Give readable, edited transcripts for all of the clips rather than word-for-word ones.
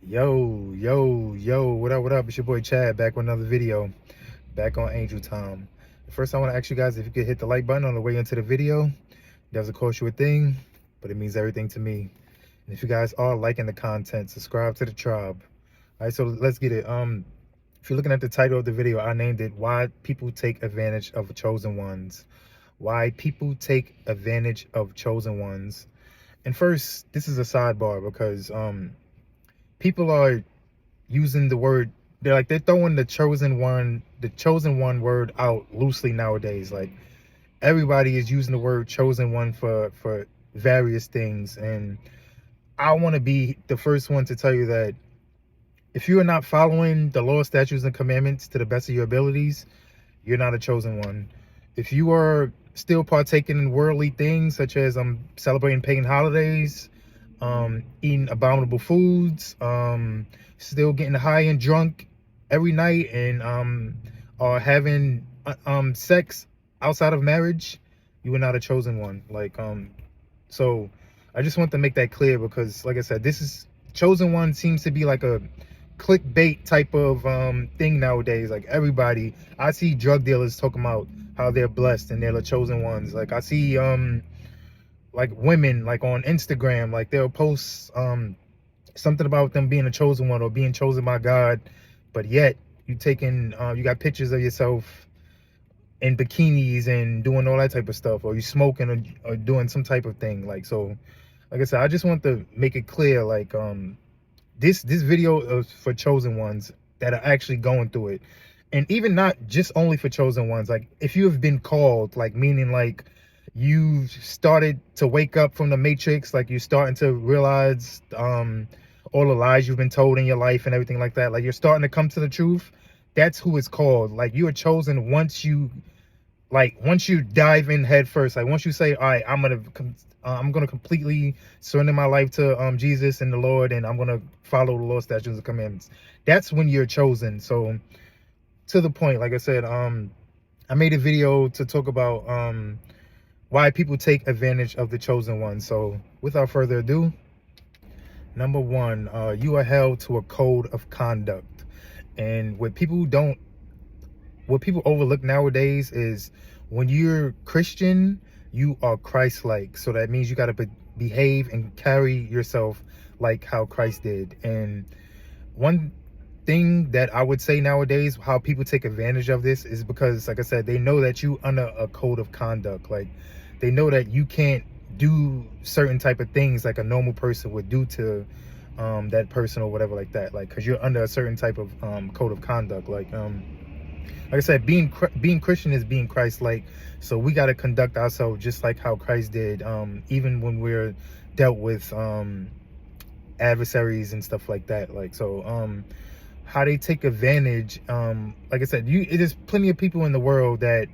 Yo, what up? It's your boy Chad back with another video, back on Angel Time. First, I want to ask you guys if you could hit the like button on the way into the video. It doesn't cost you a thing, but it means everything to me. And if you guys are liking the content, subscribe to the tribe. All right, so let's get it. If you're looking at the title of the video, I named it "Why People Take Advantage of Chosen Ones." Why people take advantage of chosen ones. And first, this is a sidebar because people are using the word, they're throwing the chosen one word out loosely nowadays. Like, everybody is using the word chosen one for various things, and I want to be the first one to tell you that if you are not following the law, statutes, and commandments to the best of your abilities, you're not a chosen one. If you are still partaking in worldly things such as celebrating pagan holidays, eating abominable foods, still getting high and drunk every night, and or having sex outside of marriage, you are not a chosen one. So I just want to make that clear, because like I said, this is chosen one seems to be like a clickbait type of thing nowadays. Like, everybody, I see drug dealers talking about how they're blessed and they're the chosen ones. Like, I see like women, like on Instagram, like they'll post something about them being a chosen one or being chosen by God, but yet you got pictures of yourself in bikinis and doing all that type of stuff, or you smoking or doing some type of thing. Like, so like I said, I just want to make it clear, like, this video is for chosen ones that are actually going through it. And even not just only for chosen ones, like if you have been called, like meaning like you started to wake up from the matrix, like you're starting to realize all the lies you've been told in your life and everything like that, like you're starting to come to the truth. That's who it's called. Like, you are chosen once you dive in head first. Like, once you say, all right, I'm gonna completely surrender my life to Jesus and the Lord, and I'm gonna follow the law, statutes, and commandments. That's when you're chosen. So, to the point, like I said, I made a video to talk about why people take advantage of the chosen one. So, without further ado, number one, you are held to a code of conduct. And what people overlook nowadays is, when you're Christian, you are Christ-like. So that means you got to behave and carry yourself like how Christ did. And one thing that I would say nowadays, how people take advantage of this, is because, like I said, they know that you under a code of conduct. Like, they know that you can't do certain type of things like a normal person would do to that person or whatever like that. Like, because you're under a certain type of code of conduct. Like I said, being Christian is being Christ-like. So we got to conduct ourselves just like how Christ did, even when we're dealt with adversaries and stuff like that. Like, so how they take advantage, like I said, there's plenty of people in the world that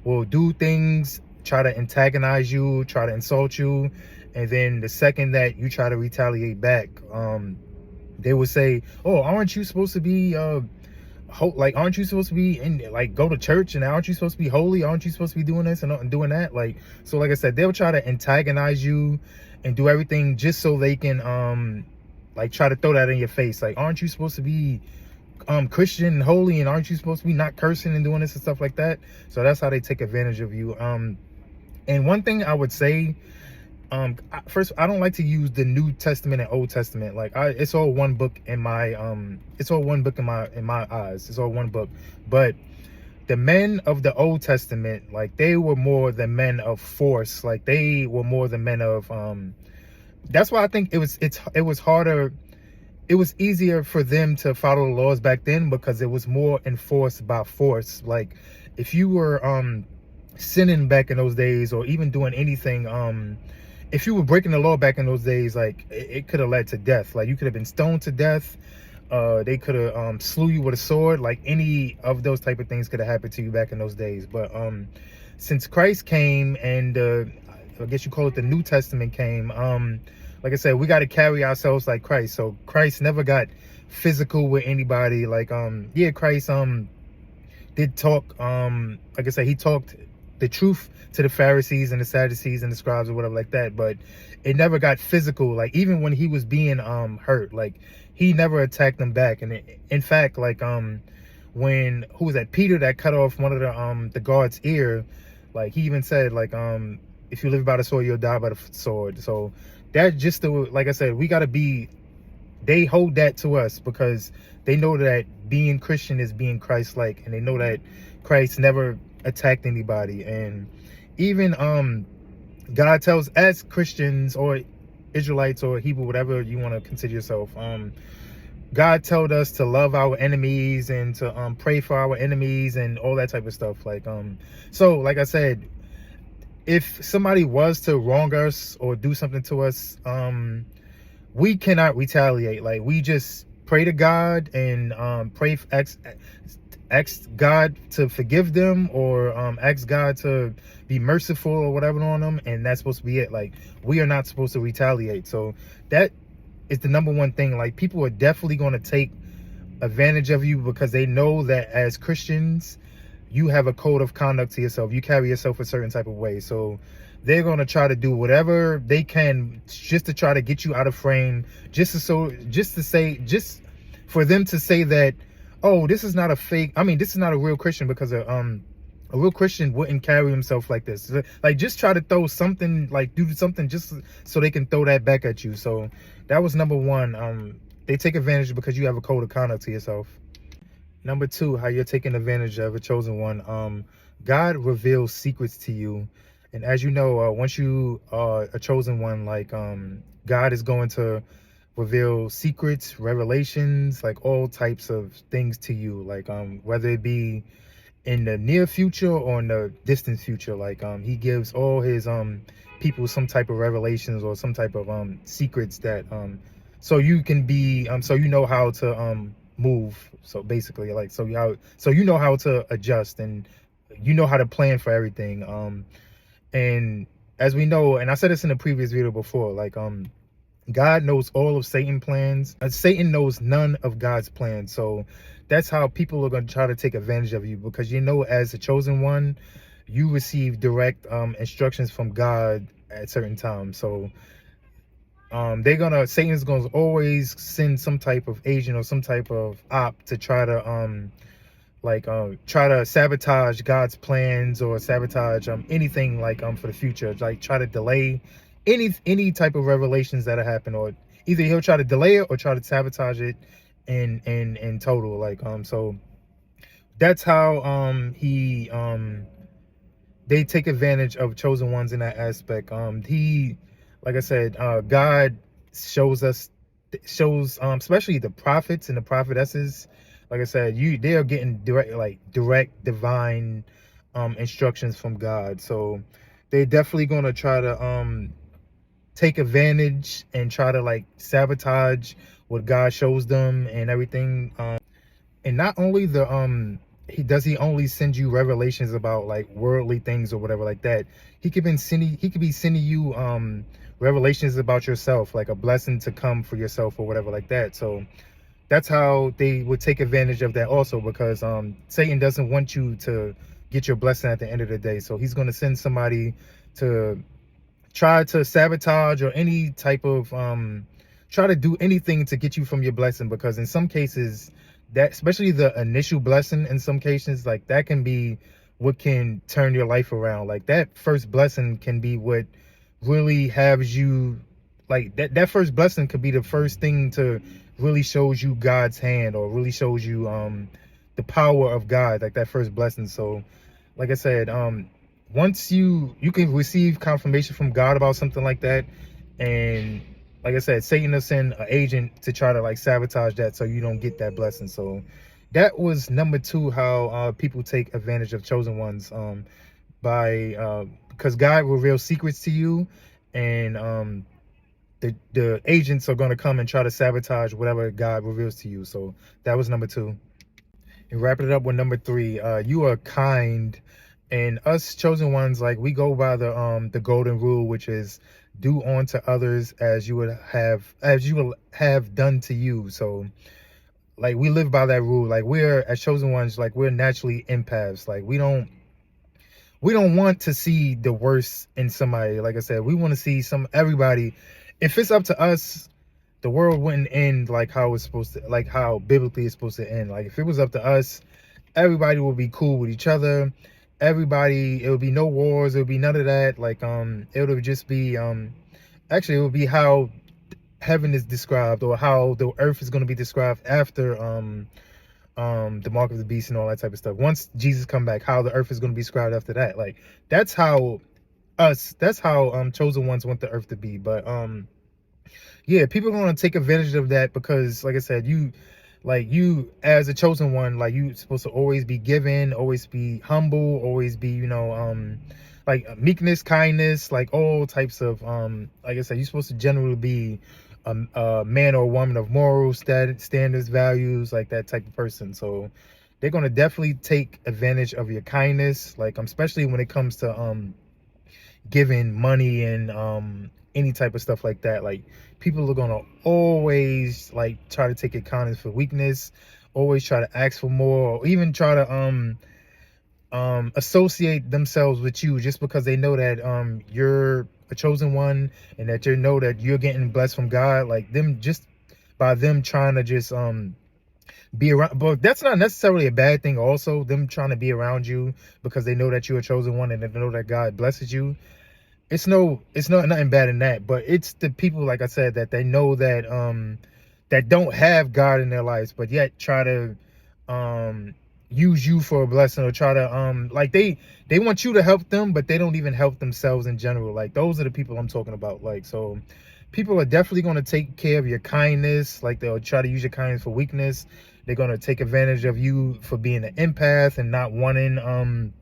will do things, try to antagonize you, try to insult you, and then the second that you try to retaliate back, they will say, oh, aren't you supposed to be aren't you supposed to be go to church, and aren't you supposed to be holy, aren't you supposed to be doing this and doing that? Like, so like I said, they'll try to antagonize you and do everything just so they can like try to throw that in your face. Like, aren't you supposed to be Christian and holy, and aren't you supposed to be not cursing and doing this and stuff like that? So that's how they take advantage of you. And one thing I would say, first, I don't like to use the New Testament and Old Testament. Like, it's all one book in my it's all one book in my eyes. It's all one book. But the men of the Old Testament, like, they were more the men of force. Like, they were more the men of that's why I think it was harder. It was easier for them to follow the laws back then, because it was more enforced by force. Like, if you were sinning back in those days, or even doing anything, if you were breaking the law back in those days, like, it could have led to death. Like, you could have been stoned to death. They could have slew you with a sword. Like, any of those type of things could have happened to you back in those days. But since Christ came, and I guess you call it the New Testament came, like I said, we got to carry ourselves like Christ. So Christ never got physical with anybody. Like, yeah, Christ did talk, like I said, he talked the truth to the Pharisees and the Sadducees and the scribes or whatever like that, but it never got physical. Like even when he was being hurt, like he never attacked them back. And in fact, like when who was that, Peter, that cut off one of the guard's ear, like he even said like if you live by the sword, you'll die by the sword. So that's just the, like I said, we got to be, they hold that to us because they know that being Christian is being Christ-like, and they know that Christ never attacked anybody. And even God tells, as Christians or Israelites or Hebrew, whatever you want to consider yourself, God told us to love our enemies and to pray for our enemies and all that type of stuff. Like so like I said, if somebody was to wrong us or do something to us, we cannot retaliate. Like we just pray to God and pray, ask God to forgive them, or ask God to be merciful or whatever on them, and that's supposed to be it. Like we are not supposed to retaliate. So that is the number one thing. Like people are definitely going to take advantage of you because they know that as Christians you have a code of conduct to yourself. You carry yourself a certain type of way. So they're going to try to do whatever they can just to try to get you out of frame, just for them to say that, oh, this is not a fake, I mean, this is not a real Christian, because a real Christian wouldn't carry himself like this. Like just try to throw something, like do something just so they can throw that back at you. So that was number one. They take advantage because you have a code of conduct to yourself. Number two, how you're taking advantage of a chosen one. God reveals secrets to you. And as you know, once you are a chosen one, like God is going to reveal secrets, revelations, like all types of things to you. Like whether it be in the near future or in the distant future, like he gives all his people some type of revelations or some type of secrets that so you can be so you know how to move. So basically, like so you know how to adjust, and you know how to plan for everything. And as we know, and I said this in a previous video before, like God knows all of Satan's plans, and Satan knows none of God's plans. So that's how people are going to try to take advantage of you, because you know, as a chosen one, you receive direct instructions from God at certain times. So Satan's gonna always send some type of agent or some type of op to try to try to sabotage God's plans, or sabotage anything, like for the future, like try to delay any type of revelations that happen, or either he'll try to delay it or try to sabotage it in total. Like so that's how they take advantage of chosen ones in that aspect. Like I said, God shows especially the prophets and the prophetesses, like I said, they are getting direct divine instructions from God. So they're definitely going to try to take advantage and try to like sabotage what God shows them and everything. And not only he only send you revelations about like worldly things or whatever like that. He could be sending you revelations about yourself, like a blessing to come for yourself or whatever like that. So that's how they would take advantage of that also, because Satan doesn't want you to get your blessing at the end of the day. So he's going to send somebody to try to sabotage, or any type of try to do anything to get you from your blessing, because in some cases, that especially the initial blessing, in some cases, like that can be what can turn your life around. Like that first blessing can be what really has you, like that first blessing could be the first thing to really shows you God's hand, or really shows you the power of God, like that first blessing. So like I said, once you can receive confirmation from God about something like that, and like I said, Satan will send an agent to try to like sabotage that so you don't get that blessing. So that was number two, how people take advantage of chosen ones, because God reveals secrets to you, and the agents are going to come and try to sabotage whatever God reveals to you. So that was number two. And wrapping it up with number three, you are kind. And us chosen ones, like we go by the golden rule, which is do unto others as you would have done to you. So like we live by that rule. Like we're, as chosen ones, like we're naturally empaths. Like we we don't want to see the worst in somebody. Like I said, we want to see everybody. If it's up to us, the world wouldn't end like how it's supposed to, like how biblically it's supposed to end. Like if it was up to us, everybody would be cool with each other. Everybody, it would be no wars. It would be none of that. Like it would just be actually it would be how heaven is described, or how the earth is going to be described after the mark of the beast and all that type of stuff. Once Jesus come back, how the earth is going to be described after that. Like that's how chosen ones want the earth to be. But yeah, people are going to take advantage of that, because like I said, you as a chosen one, like you supposed to always be giving, always be humble, always be, you know, like meekness, kindness, like all types of like I said, you're supposed to generally be a man or a woman of moral standards, values, like that type of person. So they're going to definitely take advantage of your kindness, like especially when it comes to giving money and any type of stuff like that. Like people are gonna always like try to take your kindness for weakness, always try to ask for more, or even try to associate themselves with you just because they know that you're a chosen one, and that you know that you're getting blessed from God. Like them, just by them trying to just be around, but that's not necessarily a bad thing. Also, them trying to be around you because they know that you're a chosen one and they know that God blesses you. It's not nothing bad in that. But it's the people, like I said, that they know that that don't have God in their lives, but yet try to use you for a blessing, or try to like they want you to help them, but they don't even help themselves in general. Like those are the people I'm talking about. Like, so people are definitely going to take care of your kindness. Like they'll try to use your kindness for weakness. They're going to take advantage of you for being an empath and not wanting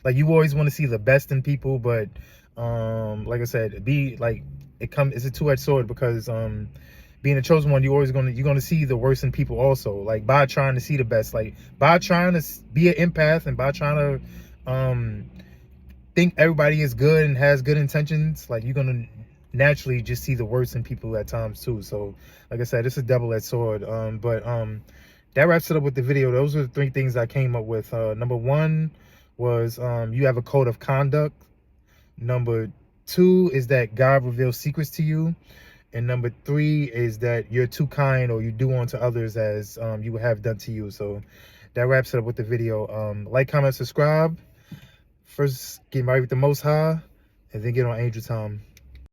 like you always want to see the best in people. But like I said, it's a two-edged sword, because being a chosen one, you're gonna see the worst in people also. Like by trying to see the best, like by trying to be an empath, and by trying to think everybody is good and has good intentions, like you're gonna naturally just see the worst in people at times too. So like I said, it's a double-edged sword. But that wraps it up with the video. Those are the three things I came up with. Number one was you have a code of conduct. Number two is that God reveals secrets to you. And number three is that you're too kind, or you do unto others as you would have done to you. So that wraps it up with the video. Like, comment, subscribe. First, get married with the Most High, and then get on Angel Time.